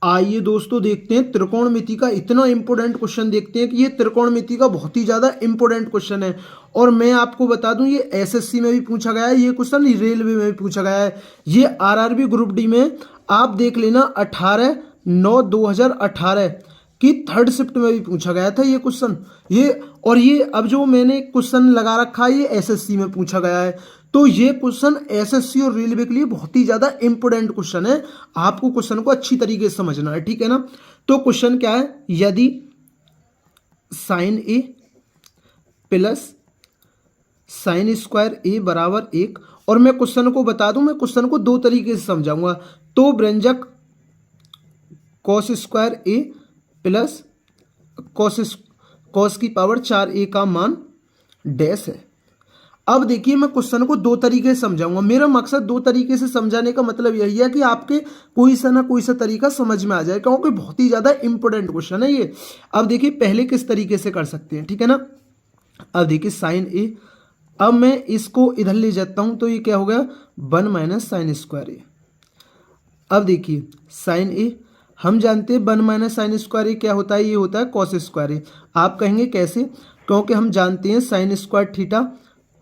आइए दोस्तों देखते हैं त्रिकोणमिति का इतना इंपॉर्टेंट क्वेश्चन देखते हैं कि ये त्रिकोणमिति का बहुत ही ज्यादा इंपॉर्टेंट क्वेश्चन है। और मैं आपको बता दूं ये एसएससी में भी पूछा गया है, ये क्वेश्चन रेलवे में भी पूछा गया है, ये आरआरबी ग्रुप डी में आप देख लेना 18/9/2018 की थर्ड शिफ्ट में भी पूछा गया था ये क्वेश्चन। ये और ये अब जो मैंने क्वेश्चन लगा रखा है ये एसएससी में पूछा गया है। तो ये क्वेश्चन एसएससी और रेलवे के लिए बहुत ही ज्यादा इंपॉर्टेंट क्वेश्चन है, आपको क्वेश्चन को अच्छी तरीके से समझना है, ठीक है ना। तो क्वेश्चन क्या है, यदि साइन ए प्लस साइन स्क्वायर ए बराबर 1, और मैं क्वेश्चन को बता दूं, मैं क्वेश्चन को दो तरीके से समझाऊंगा। तो व्यंजक कॉस स्क्वायर ए प्लस कॉस की पावर 4a का मान डैश है। अब देखिए मैं क्वेश्चन को दो तरीके से समझाऊंगा, मेरा मकसद दो तरीके से समझाने का मतलब यही है कि आपके कोई सा ना कोई सा तरीका समझ में आ जाए, क्योंकि बहुत ही ज्यादा इंपॉर्टेंट क्वेश्चन है ये। अब देखिए पहले किस तरीके से कर सकते हैं, ठीक है ना। अब देखिए साइन ए, अब मैं इसको इधर ले जाता हूं तो ये क्या हो गया 1 माइनस साइन स्क्वायर ए। अब देखिए साइन ए, हम जानते हैं 1 माइनस साइन स्क्वायर ए क्या होता है, ये होता है कॉस स्क्वायर ए। आप कहेंगे कैसे, क्योंकि हम जानते हैं sine square theta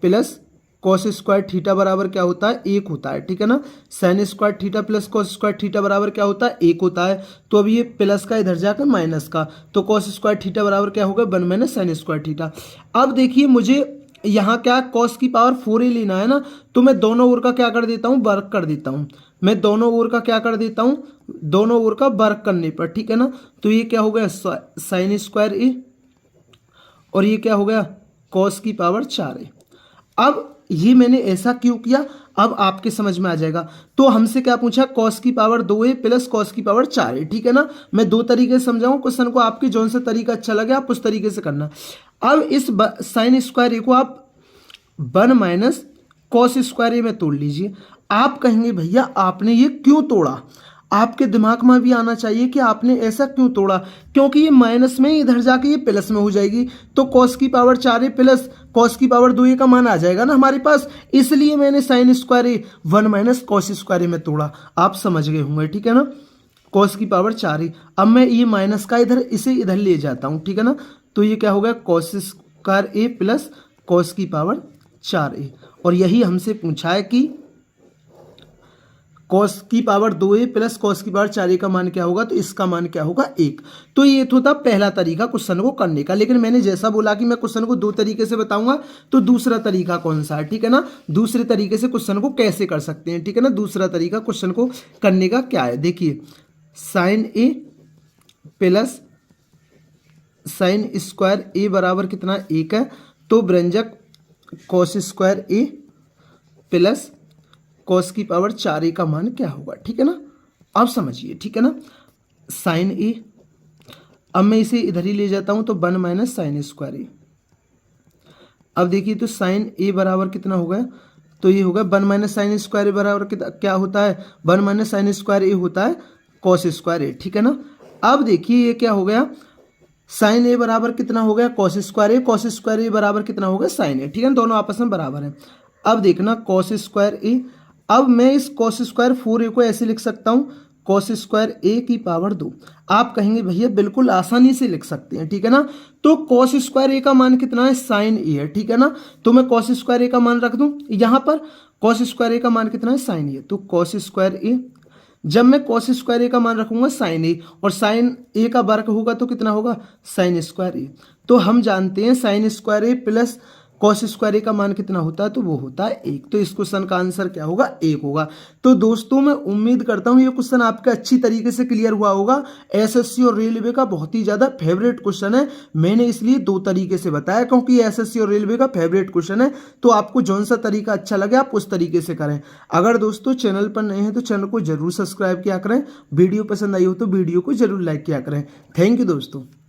plus cos square theta बराबर क्या होता है 1 होता है, ठीक है ना। Sine square theta plus cos square theta बराबर क्या होता है 1 होता है। तो अब ये प्लस का इधर जाकर माइनस का, तो कॉस स्क्वायर थीटा बराबर क्या होगा 1 माइनस साइन स्क्वायर थीटा। अब देखिए मुझे यहाँ क्या कॉस की पावर 4a लेना है ना, तो मैं दोनों ओर का क्या कर देता हूँ वर्क कर देता हूँ, मैं दोनों ओर का क्या कर देता हूँ, दोनों ओर का वर्क करने पर, ठीक है ना। तो ये क्या हो गया साइन स्क्वायर ए, और ये क्या हो गया कॉस की पावर 4a। अब ये मैंने ऐसा क्यों किया, अब आपके समझ में आ जाएगा। तो हमसे क्या पूछा, कॉस की पावर 2a प्लस कॉस की पावर 4a, ठीक है ना। मैं दो तरीके से समझाऊं क्वेश्चन को, आपके जौन सा तरीका अच्छा लगे आप उस तरीके से करना। अब इस साइन स्क्वायर ए को आप 1 माइनस कॉस स्क्वायर ए में तोड़ लीजिए। आप कहेंगे भैया आपने ये क्यों तोड़ा, आपके दिमाग में भी आना चाहिए कि आपने ऐसा क्यों तोड़ा, क्योंकि ये माइनस में इधर जाके ये प्लस में हो जाएगी, तो कॉस की पावर 4a प्लस कॉस की पावर 2a का मान आ जाएगा ना हमारे पास, इसलिए मैंने साइन स्क्वायर ए 1 माइनस कॉस स्क्वायर ए में तोड़ा। आप समझ गए होंगे, ठीक है ना। कॉस की पावर 4a, अब मैं ये माइनस का इधर इसे इधर ले जाता हूँ, ठीक है ना। तो ये क्या हो गया कॉस स्क्वायर ए प्लस कॉस की पावर 4a, और यही हमसे पूछा है कि कॉस की पावर 2a प्लस कॉस की पावर 4a का मान क्या होगा, तो इसका मान क्या होगा 1। तो ये तो था पहला तरीका क्वेश्चन को करने का, लेकिन मैंने जैसा बोला कि मैं क्वेश्चन को दो तरीके से बताऊंगा, तो दूसरा तरीका कौन सा है, ठीक है ना। दूसरे तरीके से क्वेश्चन को कैसे कर सकते हैं, ठीक है ना। दूसरा तरीका क्वेश्चन को करने का क्या है, देखिए साइन ए प्लस साइन स्क्वायर ए बराबर कितना 1 है, तो व्यंजक कॉस स्क्वायर ए प्लस कॉस की पावर 4a का मान क्या होगा, ठीक है ना। आप समझिए, ठीक है ना। साइन ए, अब मैं इसे इधर ही ले जाता हूं तो 1 माइनस साइन स्क्वायर ए। अब देखिए तो साइन ए बराबर कितना हो गया, तो ये होगा 1 माइनस साइन स्क्वायर ए बराबर क्या होता है 1 माइनस साइन स्क्वायर ए होता है कॉस स्क्वायर ए, ठीक है ना। अब देखिए ये क्या हो गया, साइन ए बराबर कितना हो गया कॉस स्क्वायर ए बराबर कितना हो गया साइन ए, ठीक है ना, दोनों आपस में बराबर है। अब देखना कॉस स्क्वायर ए, अब मैं इस कॉस स्क्वायर 4a को ऐसे लिख सकता हूं कॉस स्क्वायर ए की पावर 2। आप कहेंगे भैया बिल्कुल आसानी से लिख सकते हैं, ठीक है ना। तो कॉस स्क्वायर ए का मान कितना है साइन ए है, ठीक है ना। तो मैं कॉस स्क्वायर ए का मान रख दूं यहां पर, कॉस स्क्वायर ए का मान कितना है साइन ए, तो कॉस स्क्वायर ए, जब मैं कॉस स्क्वायर ए का मान रखूंगा साइन ए, और साइन ए का वर्ग होगा तो कितना होगा साइन स्क्वायर ए। तो हम जानते हैं साइन स्क्वायर ए प्लस कॉस स्क्वायर ए का मान कितना होता है, तो वो होता है 1। तो इस क्वेश्चन का आंसर क्या होगा 1 होगा। तो दोस्तों मैं उम्मीद करता हूं ये क्वेश्चन आपका अच्छी तरीके से क्लियर हुआ होगा। एसएससी और रेलवे का बहुत ही ज्यादा फेवरेट क्वेश्चन है, मैंने इसलिए दो तरीके से बताया, क्योंकि एसएससी और रेलवे का फेवरेट क्वेश्चन है। तो आपको जौन सा तरीका अच्छा लगे आप उस तरीके से करें। अगर दोस्तों चैनल पर नए हैं तो चैनल को जरूर सब्सक्राइब किया करें, वीडियो पसंद आई हो तो वीडियो को जरूर लाइक किया करें। थैंक यू दोस्तों।